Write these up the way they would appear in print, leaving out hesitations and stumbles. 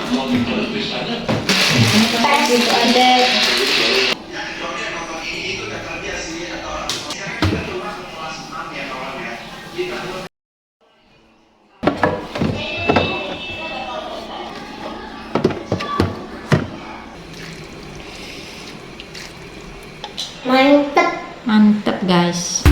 Gitu ada. Mantep. Mantep guys.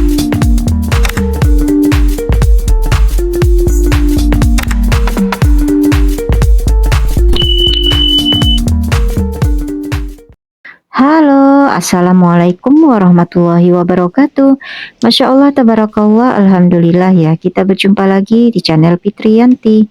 Halo, assalamualaikum warahmatullahi wabarakatuh. Masya Allah, tabarakallah, alhamdulillah ya. Kita berjumpa lagi di channel Fitriyanti.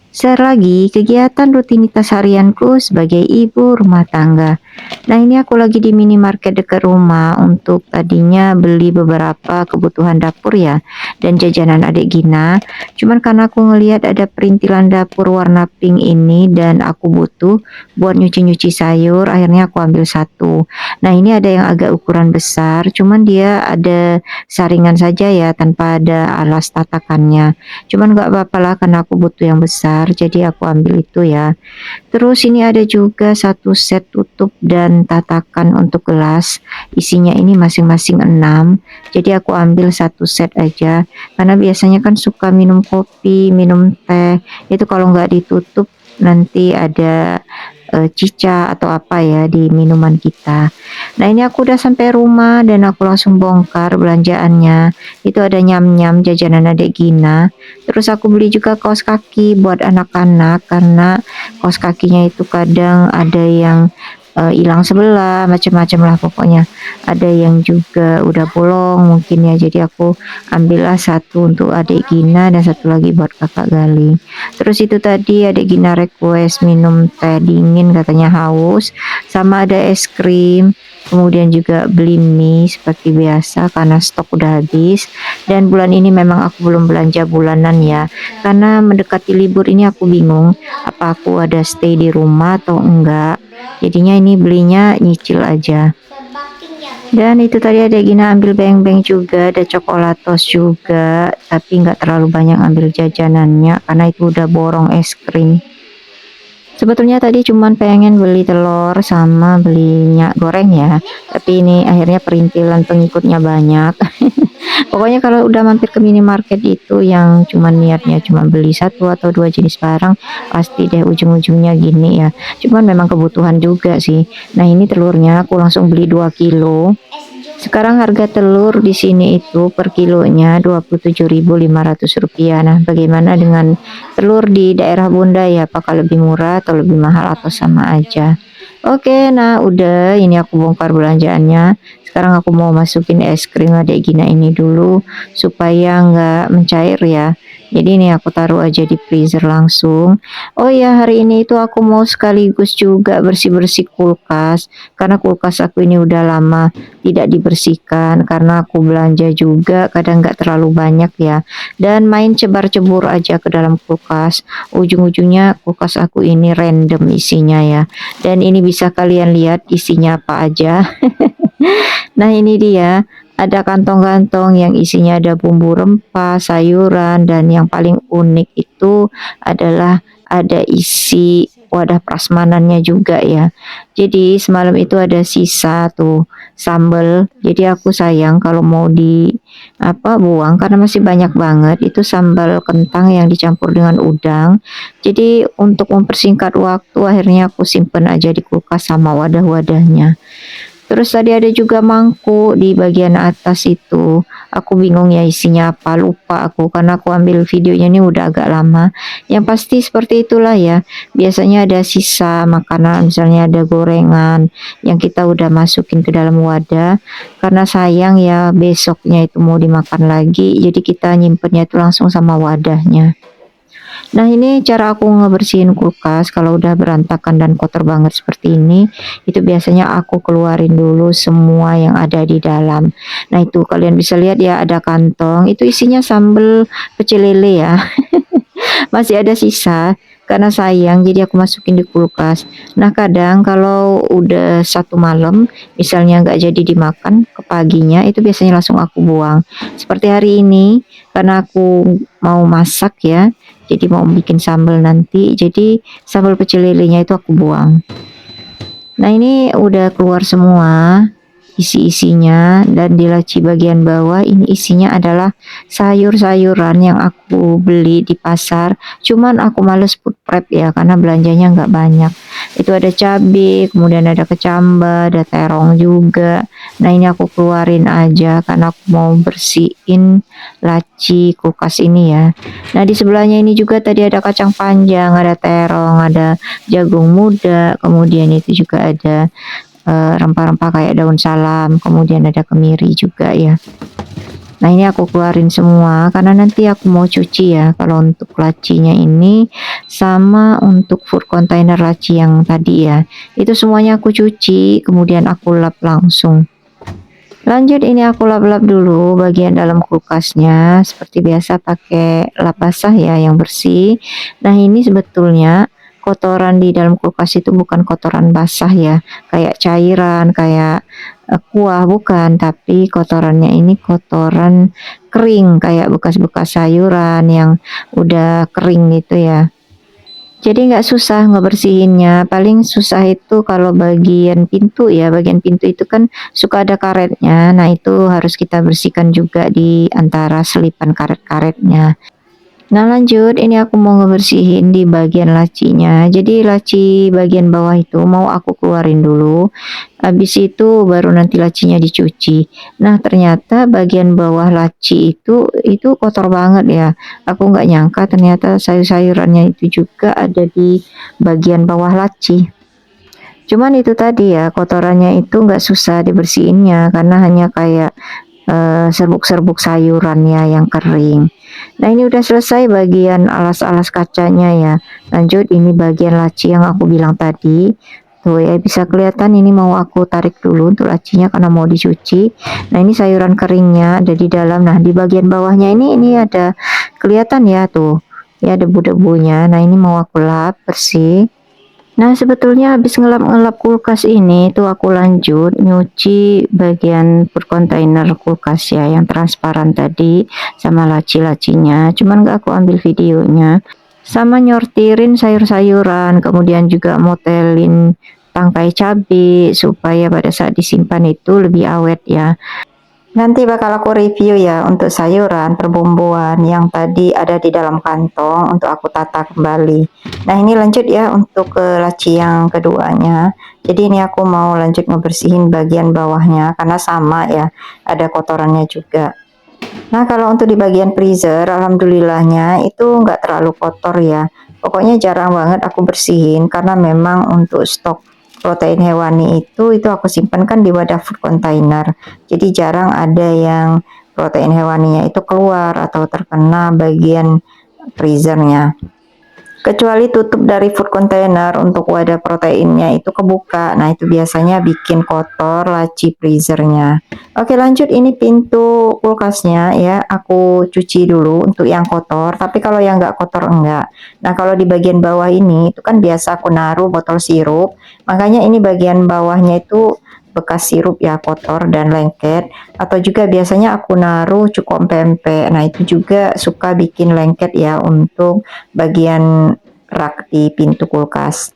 Share lagi kegiatan rutinitas harianku sebagai ibu rumah tangga. Nah, ini aku lagi di minimarket dekat rumah untuk tadinya beli beberapa kebutuhan dapur ya dan jajanan adik Gina. Cuman karena aku ngelihat ada perintilan dapur warna pink ini dan aku butuh buat nyuci-nyuci sayur, akhirnya aku ambil satu. Nah, ini ada yang agak ukuran besar, cuman dia ada saringan saja ya tanpa ada alas tatakannya. Cuman nggak apa-apa lah karena aku butuh yang besar, jadi aku ambil itu ya. Terus ini ada juga satu set tutup dan tatakan untuk gelas, isinya ini masing-masing 6. Jadi aku ambil satu set aja karena biasanya kan suka minum kopi, minum teh, itu kalau nggak ditutup nanti ada cica atau apa ya di minuman kita. Nah, ini aku udah sampai rumah dan aku langsung bongkar belanjaannya. Itu ada nyam-nyam jajanan adik Gina. Terus aku beli juga kaos kaki buat anak-anak karena kaos kakinya itu kadang ada yang hilang sebelah, macam-macam lah pokoknya. Ada yang juga udah bolong mungkin ya, jadi aku ambillah satu untuk adik Gina dan satu lagi buat kakak Gali. Terus itu tadi adik Gina request minum teh dingin, katanya haus, sama ada es krim. Kemudian juga beli mie seperti biasa karena stok udah habis. Dan bulan ini memang aku belum belanja bulanan ya, karena mendekati libur ini aku bingung apa aku ada stay di rumah atau enggak. Jadinya ini belinya nyicil aja. Dan itu tadi ada Gina ambil beng-beng juga, ada coklatos juga, tapi nggak terlalu banyak ambil jajanannya karena itu udah borong es krim. Sebetulnya tadi cuman pengen beli telur sama beli minyak goreng ya, tapi ini akhirnya perintilan pengikutnya banyak. Pokoknya kalau udah mampir ke minimarket itu yang cuman niatnya cuma beli satu atau dua jenis barang, pasti deh ujung-ujungnya gini ya. Cuman memang kebutuhan juga sih. Nah, ini telurnya aku langsung beli 2 kilo. Sekarang harga telur di sini itu per kilonya Rp27.500. Nah, bagaimana dengan telur di daerah Bunda ya? Apakah lebih murah atau lebih mahal atau sama aja? Oke, nah udah ini aku bongkar belanjaannya. Sekarang aku mau masukin es krim adik Gina ini dulu supaya nggak mencair ya. Jadi ini aku taruh aja di freezer langsung. Oh ya, hari ini itu aku mau sekaligus juga bersih-bersih kulkas karena kulkas aku ini udah lama tidak dibersihkan karena aku belanja juga kadang nggak terlalu banyak ya, dan main cebar-cebur aja ke dalam kulkas. Ujung-ujungnya kulkas aku ini random isinya ya, dan ini bisa kalian lihat isinya apa aja. Nah, ini dia, ada kantong-kantong yang isinya ada bumbu rempah, sayuran, dan yang paling unik itu adalah ada isi wadah prasmanannya juga ya. Jadi semalam itu ada sisa tuh sambal. Jadi aku sayang kalau mau di buang karena masih banyak banget itu sambal kentang yang dicampur dengan udang. Jadi untuk mempersingkat waktu akhirnya aku simpen aja di kulkas sama wadah-wadahnya. Terus tadi ada juga mangkuk di bagian atas itu. Aku bingung ya isinya apa, lupa aku karena aku ambil videonya ini udah agak lama. Yang pasti seperti itulah ya. Biasanya ada sisa makanan, misalnya ada gorengan yang kita udah masukin ke dalam wadah. Karena sayang ya besoknya itu mau dimakan lagi, jadi kita nyimpennya itu langsung sama wadahnya. Nah, ini cara aku ngebersihin kulkas kalau udah berantakan dan kotor banget seperti ini. Itu biasanya aku keluarin dulu semua yang ada di dalam. Nah, itu kalian bisa lihat ya ada kantong, itu isinya sambal pecel lele ya. Masih ada sisa karena sayang jadi aku masukin di kulkas. Nah, kadang kalau udah satu malam misalnya nggak jadi dimakan ke paginya itu biasanya langsung aku buang. Seperti hari ini karena aku mau masak ya, Jadi mau bikin sambal nanti, jadi sambal pecel lelenya itu aku buang. Nah ini udah keluar semua isi-isinya, dan di laci bagian bawah ini isinya adalah sayur-sayuran yang aku beli di pasar, cuman aku males food prep ya karena belanjanya nggak banyak. Itu ada cabai, kemudian ada kecambah, ada terong juga. Nah ini aku keluarin aja karena aku mau bersihin laci kulkas ini ya. Nah di sebelahnya ini juga tadi ada kacang panjang, ada terong, ada jagung muda, kemudian itu juga ada rempah-rempah kayak daun salam, kemudian ada kemiri juga ya. Nah ini aku keluarin semua karena nanti aku mau cuci ya, kalau untuk lacinya ini sama untuk food container laci yang tadi ya, itu semuanya aku cuci kemudian aku lap langsung. Lanjut, ini aku lap-lap dulu bagian dalam kulkasnya seperti biasa pakai lap basah ya yang bersih. Nah ini sebetulnya kotoran di dalam kulkas itu bukan kotoran basah ya, kayak cairan, kayak kuah, bukan, tapi kotorannya ini kotoran kering kayak bekas-bekas sayuran yang udah kering gitu ya. Jadi nggak susah ngebersihinnya, paling susah itu kalau bagian pintu ya, bagian pintu itu kan suka ada karetnya, nah itu harus kita bersihkan juga di antara selipan karet-karetnya. Nah lanjut, ini aku mau ngebersihin di bagian lacinya. Jadi laci bagian bawah itu mau aku keluarin dulu, habis itu baru nanti lacinya dicuci. Nah ternyata bagian bawah laci itu kotor banget ya. Aku nggak nyangka ternyata sayur-sayurannya itu juga ada di bagian bawah laci. Cuman itu tadi ya, kotorannya itu nggak susah dibersihinnya karena hanya kayak serbuk-serbuk sayuran ya yang kering. Nah ini udah selesai bagian alas-alas kacanya ya. Lanjut, ini bagian laci yang aku bilang tadi. Tuh ya bisa kelihatan ini mau aku tarik dulu untuk lacinya karena mau dicuci. Nah ini sayuran keringnya ada di dalam. Nah di bagian bawahnya ini ada kelihatan ya tuh. Ya debu-debunya. Nah ini mau aku lap bersih. Nah sebetulnya habis ngelap-ngelap kulkas ini tuh aku lanjut nyuci bagian food container kulkas ya yang transparan tadi sama laci-lacinya, cuman gak aku ambil videonya, sama nyortirin sayur-sayuran, kemudian juga motelin tangkai cabai supaya pada saat disimpan itu lebih awet ya. Nanti bakal aku review ya untuk sayuran perbumbuan yang tadi ada di dalam kantong untuk aku tata kembali. Nah ini lanjut ya untuk ke laci yang keduanya. Jadi ini aku mau lanjut ngebersihin bagian bawahnya karena sama ya, ada kotorannya juga. Nah kalau untuk di bagian freezer, alhamdulillahnya itu nggak terlalu kotor ya. Pokoknya jarang banget aku bersihin karena memang untuk stok protein hewani itu aku simpan kan di wadah food container. Jadi jarang ada yang protein hewaninya itu keluar atau terkena bagian freezernya. Kecuali tutup dari food container untuk wadah proteinnya itu kebuka. Nah itu biasanya bikin kotor laci freezernya. Oke lanjut, ini pintu kulkasnya ya aku cuci dulu untuk yang kotor, tapi kalau yang nggak kotor enggak. Nah kalau di bagian bawah ini itu kan biasa aku naruh botol sirup, makanya ini bagian bawahnya itu bekas sirup ya, kotor dan lengket. Atau juga biasanya aku naruh cukom pempek, nah itu juga suka bikin lengket ya untuk bagian rak di pintu kulkas.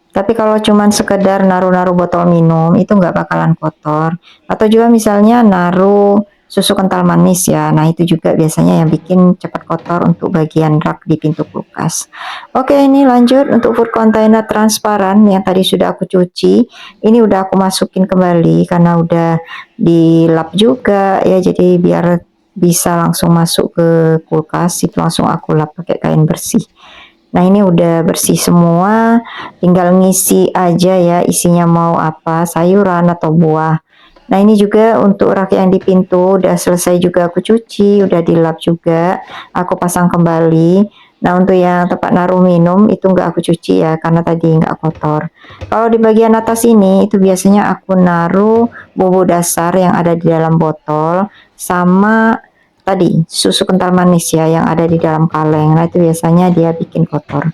Tapi kalau cuman sekedar naruh-naruh botol minum itu nggak bakalan kotor. Atau juga misalnya naruh susu kental manis ya, nah itu juga biasanya yang bikin cepat kotor untuk bagian rak di pintu kulkas. Oke ini lanjut untuk food container transparan yang tadi sudah aku cuci, ini udah aku masukin kembali karena udah dilap juga ya, jadi biar bisa langsung masuk ke kulkas itu langsung aku lap pakai kain bersih. Nah ini udah bersih semua, tinggal ngisi aja ya isinya mau apa, sayuran atau buah. Nah ini juga untuk rak yang di pintu udah selesai juga aku cuci, udah dilap juga, aku pasang kembali. Nah untuk yang tempat naruh minum itu nggak aku cuci ya karena tadi nggak kotor. Kalau di bagian atas ini itu biasanya aku naruh bumbu dasar yang ada di dalam botol sama tadi susu kental manis ya yang ada di dalam kaleng. Nah itu biasanya dia bikin kotor.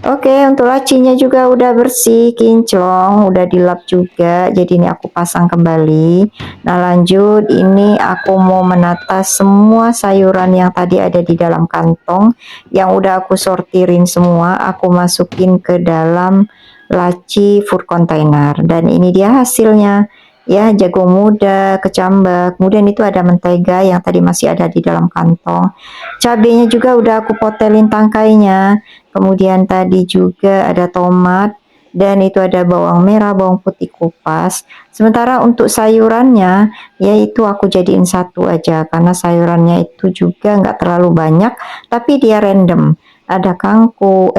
Oke, untuk lacinya juga udah bersih, kinclong, udah dilap juga. Jadi ini aku pasang kembali. Nah, lanjut ini aku mau menata semua sayuran yang tadi ada di dalam kantong yang udah aku sortirin semua, aku masukin ke dalam laci food container. Dan ini dia hasilnya. Ya, jagung muda, kecambah, kemudian itu ada mentega yang tadi masih ada di dalam kantong. Cabenya juga udah aku potelin tangkainya. Kemudian tadi juga ada tomat dan itu ada bawang merah, bawang putih kupas. Sementara untuk sayurannya, yaitu aku jadiin satu aja karena sayurannya itu juga nggak terlalu banyak, tapi dia random. Ada kangkung,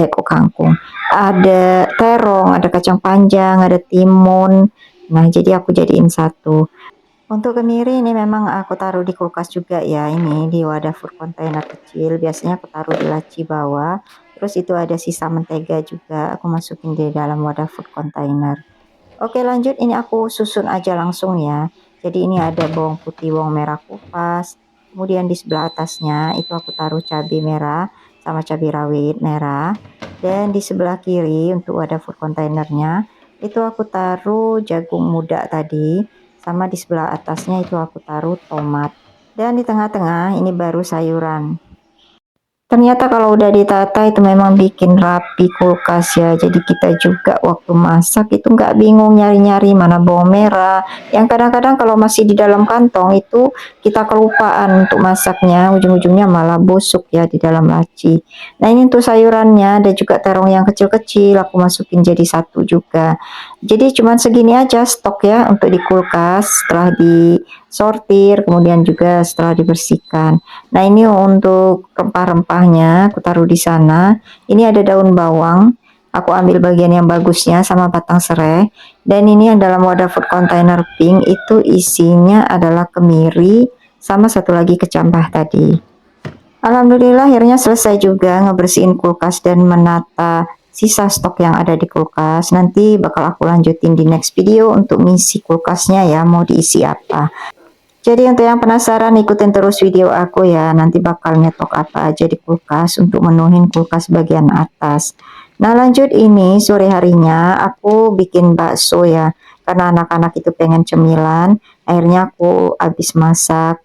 ada terong, ada kacang panjang, ada timun. Nah, jadi aku jadiin satu. Untuk kemiri ini memang aku taruh di kulkas juga ya, ini di wadah food container kecil. Biasanya aku taruh di laci bawah. Terus itu ada sisa mentega juga, aku masukin di dalam wadah food container. Oke, lanjut ini aku susun aja langsung ya. Jadi ini ada bawang putih, bawang merah kupas. Kemudian di sebelah atasnya itu aku taruh cabai merah sama cabai rawit merah. Dan di sebelah kiri untuk wadah food containernya itu aku taruh jagung muda tadi. Sama di sebelah atasnya itu aku taruh tomat. Dan di tengah-tengah ini baru sayuran. Ternyata kalau udah ditata itu memang bikin rapi kulkas ya. Jadi kita juga waktu masak itu nggak bingung nyari-nyari mana bawang merah. Yang kadang-kadang kalau masih di dalam kantong itu kita kelupaan untuk masaknya. Ujung-ujungnya malah busuk ya di dalam laci. Nah ini untuk sayurannya ada juga terong yang kecil-kecil. Aku masukin jadi satu juga. Jadi cuman segini aja stok ya untuk di kulkas setelah disortir. Kemudian juga setelah dibersihkan. Nah, ini untuk rempah-rempahnya aku taruh di sana. Ini ada daun bawang. Aku ambil bagian yang bagusnya sama batang serai. Dan ini yang dalam wadah food container pink itu isinya adalah kemiri sama satu lagi kecambah tadi. Alhamdulillah akhirnya selesai juga ngebersihin kulkas dan menata sisa stok yang ada di kulkas. Nanti bakal aku lanjutin di next video untuk misi kulkasnya ya, mau diisi apa. Jadi untuk yang penasaran ikutin terus video aku ya, nanti bakal nyetok apa aja di kulkas untuk menuhin kulkas bagian atas. Nah lanjut ini sore harinya aku bikin bakso ya, karena anak-anak itu pengen cemilan, akhirnya aku habis masak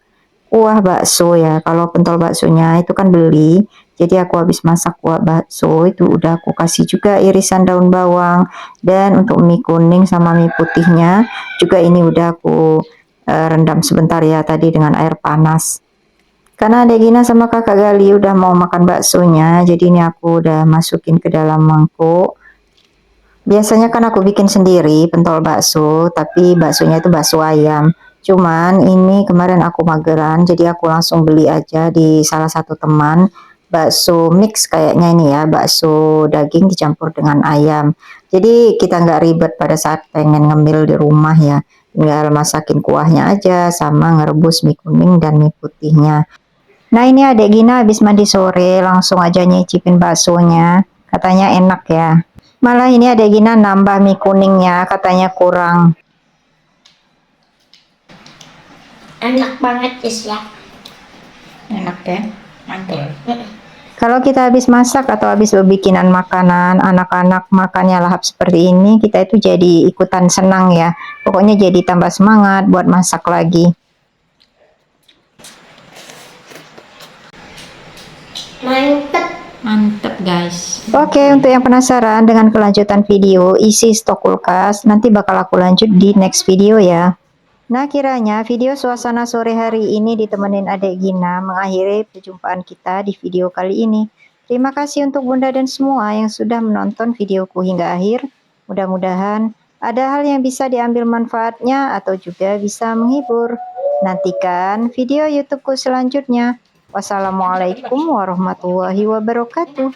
kuah bakso ya. Kalau pentol baksonya itu kan beli, jadi aku habis masak kuah bakso itu udah aku kasih juga irisan daun bawang, dan untuk mie kuning sama mie putihnya juga ini udah aku rendam sebentar ya tadi dengan air panas. Karena Adek Gina sama kakak Gali udah mau makan baksonya, jadi ini aku udah masukin ke dalam mangkuk. Biasanya kan aku bikin sendiri pentol bakso, tapi baksonya itu bakso ayam. Cuman ini kemarin aku mageran, jadi aku langsung beli aja di salah satu teman. Bakso mix kayaknya ini ya, bakso daging dicampur dengan ayam. Jadi kita nggak ribet pada saat pengen ngemil di rumah ya. Tinggal masakin kuahnya aja sama ngerebus mie kuning dan mie putihnya. Nah ini Adek Gina habis mandi sore langsung aja nyicipin baksonya. Katanya enak ya. Malah ini Adek Gina nambah mie kuningnya, katanya kurang. Enak banget guys ya. Enak ya, mantul. Kalau kita habis masak atau habis bikinan makanan, anak-anak makannya lahap seperti ini, kita itu jadi ikutan senang ya. Pokoknya jadi tambah semangat buat masak lagi. Mantep. Mantep guys. Oke, untuk yang penasaran dengan kelanjutan video isi stok kulkas, nanti bakal aku lanjut di next video ya. Nah, kiranya video suasana sore hari ini ditemenin Adek Gina mengakhiri perjumpaan kita di video kali ini. Terima kasih untuk Bunda dan semua yang sudah menonton videoku hingga akhir. Mudah-mudahan ada hal yang bisa diambil manfaatnya atau juga bisa menghibur. Nantikan video YouTubeku selanjutnya. Wassalamualaikum warahmatullahi wabarakatuh.